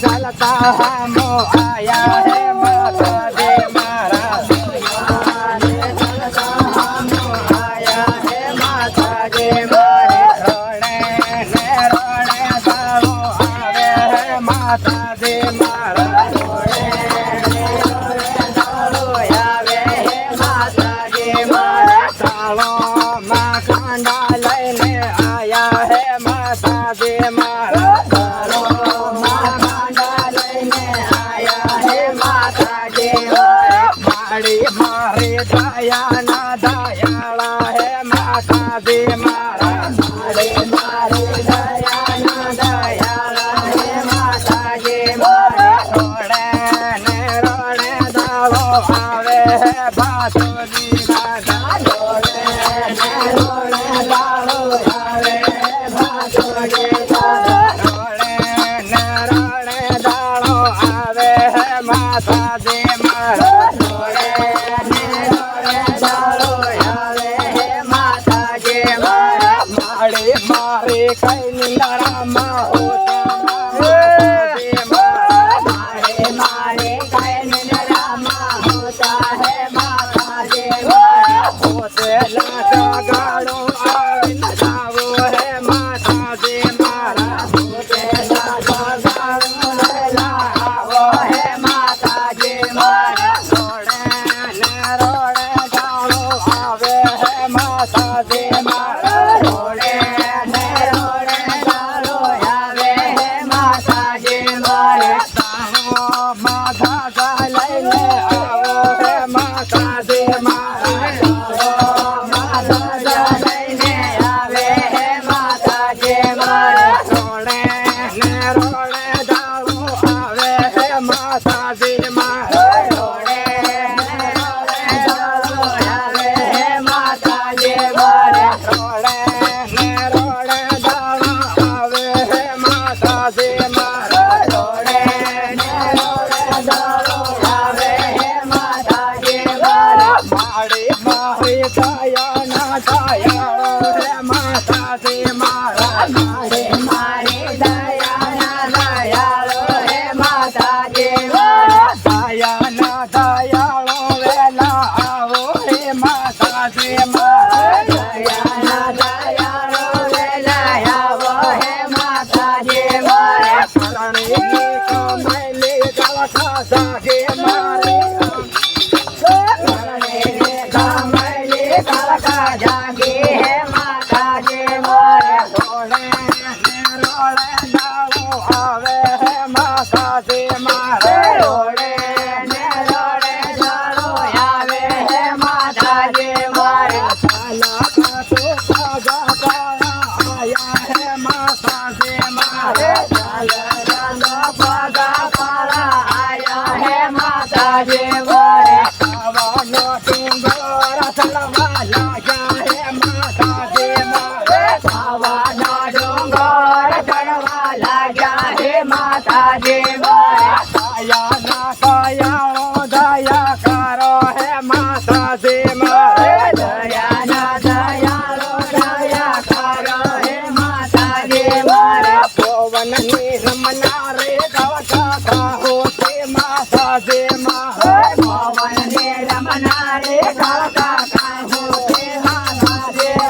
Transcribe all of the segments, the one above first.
चलता हम आया है माता दे मारा चलता हम आया है माता दे मारे रोने दारो आवे है माता दे मारा रोने दारो आवे है माता दे मारा सालो मां कांडा लईने आया है माता दे मारा मारे दया ना दयाला है माता दे मारा मारे दया ना दयाला है माता दे मारा रोने दालो आवे है बासुरी राजा रोने दालो आवे है बासुरी राजा रोने दालो आवे है माता दे मारा मारे कई निंदरामा मारे कई निंदरामा होता है माता दे होते लाटा गाड़ो आविन जावो है माता दे मारा होते लाटा गाड़ो लावो है माता दे मारा रोड़े गाड़ो आवे है माता दे मारा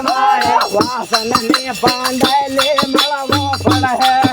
वासन ने बांधले मलवा पड़ है